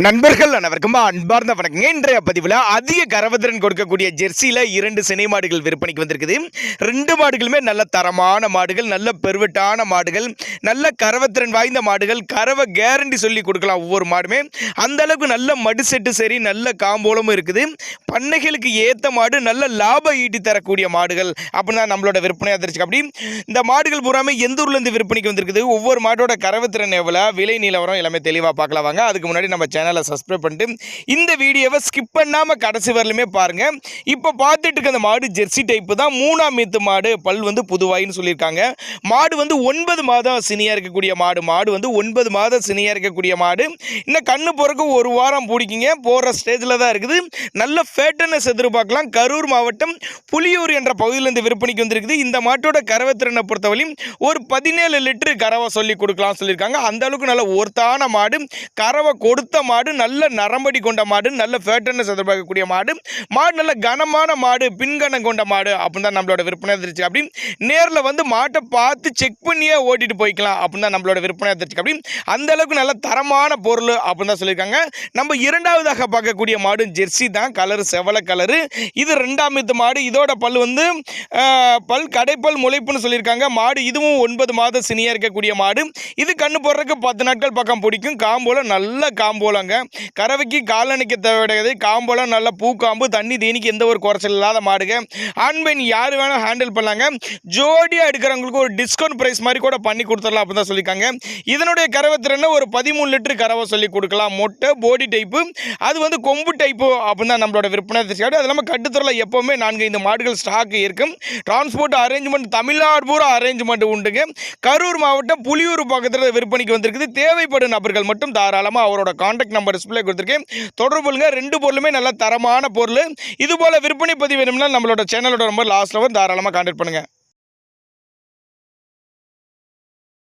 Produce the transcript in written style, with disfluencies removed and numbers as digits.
நண்பர்கள் அனைவருக்கும் அன்பார்ந்த வணக்கங்க. இன்றைய பதிவில் அதிக கரவத்திறன் கொடுக்கக்கூடிய ஜெர்சியில் 2 சினை மாடுகள் விற்பனைக்கு வந்திருக்குது. 2 மாடுகளுமே நல்ல தரமான மாடுகள், நல்ல பெருவட்டான மாடுகள், நல்ல கரவத்திறன் வாய்ந்த மாடுகள். கறவை கேரண்டி சொல்லி கொடுக்கலாம். ஒவ்வொரு மாடுமே அந்த அளவுக்கு நல்ல மடு செட்டு சரி, நல்ல காம்போலமும் இருக்குது. பண்ணைகளுக்கு ஏற்ற மாடு, நல்ல லாபம் ஈட்டி தரக்கூடிய மாடுகள் அப்படின்னு தான் நம்மளோட விற்பனையாக தெரிஞ்சுக்க. அப்படி இந்த மாடுகள் பூராமே எந்த ஊர்லேருந்து விற்பனைக்கு வந்திருக்குது, ஒவ்வொரு மாடோட கரவத்திறன் எவ்வளோ, விலை நிலவரம் எல்லாமே தெளிவாக பார்க்கலாம் வாங்க. அதுக்கு முன்னாடி நம்ம சேனலை சப்ஸ்கிரைப் பண்ணிட்டு இந்த வீடியோவை ஸ்கிப் பண்ணாமல் கடைசி வரலுமே பாருங்கள். இப்போ பார்த்துட்டு இருக்க அந்த மாடு ஜெர்சி டைப்பு தான். 3ஆம் ஈத்து மாடு, பல் வந்து புதுவாயின்னு சொல்லியிருக்காங்க. மாடு வந்து 9 மாதம் சினியாக இருக்கக்கூடிய மாடு. மாடு வந்து 9 மாதம் சினியாக இருக்கக்கூடிய மாடு. இன்னும் கண்ணு போகிறக்கு ஒரு வாரம் பிடிக்குங்க, போகிற ஸ்டேஜில் தான் இருக்குது. நல்ல ஃபேட்டனஸ் எதிர்பார்க்கலாம். கரூர் மாவட்டம் புலியூர் என்ற பகுதியிலேருந்து விற்பனைக்கு வந்திருக்குது. இந்த மாட்டோட கறவைத்திறனை பொறுத்தவரையும் ஒரு 17 லிட்டரு கறவை சொல்லி கொடுக்கலாம் சொல்லியிருக்காங்க. அந்த அளவுக்கு நல்ல ஒருத்தான மாடு, கறவை கொடுத்த மாடு, நல்ல நரம்படி கொண்ட மாடு, நல்ல ஃபேட்டனஸ் எதிர்பார்க்கக்கூடிய மாடு. மாடு நல்ல கனமான மாடு, பின்கணம் கொண்ட மாடு அப்படின்னு தான் நம்மளோட விற்பனை தெரிச்சு. அப்படி நேரில் வந்து மாட்டை பார்த்து செக் பண்ணியே ஓட்டிட்டு போய்க்கலாம் அப்படின்னு தான் நம்மளோட விற்பனை தெரிச்சு. அப்படி அந்த அளவுக்கு நல்ல தரமான பொருள் அப்படின்னு தான் சொல்லியிருக்காங்க. நம்ம இரண்டாவதாக பார்க்கக்கூடிய மாடு ஜெர்சி தான். கலரு செவலை கலரு. இது 2ஆம் ஈத்து மாடு. இதோட பல் வந்து பல் கடைப்பல் முளைப்புன்னு சொல்லியிருக்காங்க. மாடு இதுவும் 9 மாதம் சினியாக இருக்கக்கூடிய மாடு. இது கண்ணு போடுறதுக்கு 10 நாட்கள் பக்கம் பிடிக்கும். காம்போல நல்ல காம்போலங்க. கறவைக்கு காலணிக்க தேவையாது. காம்போலாம் நல்ல பூக்காம்பு, தண்ணி தீனிக்கு எந்த ஒரு குறைச்சல் இல்லாத மாடுங்க. ஆண் பெண் யார் வேணால் ஹேண்டில் பண்ணலாங்க. ஜோடியாக எடுக்கிறவங்களுக்கு ஒரு டிஸ்கவுண்ட் ப்ரைஸ் மாதிரி கூட பண்ணி கொடுத்துடலாம் அப்படின்னு தான் சொல்லியிருக்காங்க. இதனுடைய கறவை திறனை ஒரு 13 லிட்டரு கறவை சொல்லி கொடுக்கலாம். மொட்டை போடி டைப்பு, அது வந்து கொம்பு டைப்பு அப்படின்னு தான் நம்மளோட விற்பனை தெரியாது. அது இல்லாமல் கட்டுத்தொழில் எப்போவுமே 4-5 மாடுகள் ஸ்டாக் இருக்கும். டிரான்ஸ்போர்ட் அரேஞ்ச்மெண்ட் தமிழ்நாடு பூரா அரேஞ்ச்மெண்ட் உண்டுங்க. கரூர் மாவட்டம் புலியூர் பக்கத்தில் விற்பனைக்கு வந்திருக்குது. தேவைப்படும் நபர்கள் மட்டும் தாராளமாக அவரோட கான்டாக்ட் நம்பர் டிஸ்பிளே கொடுத்துருக்கேன், தொடர்பு கொள்ளுங்க. 2 பொருளுமே நல்ல தரமான பொருள். இது போல விற்பனை பதிவு வேணும்னா நம்மளோட சேனலோட நம்பர் லாஸ்ட்ல தாராளமாக கான்டாக்ட் பண்ணுங்க.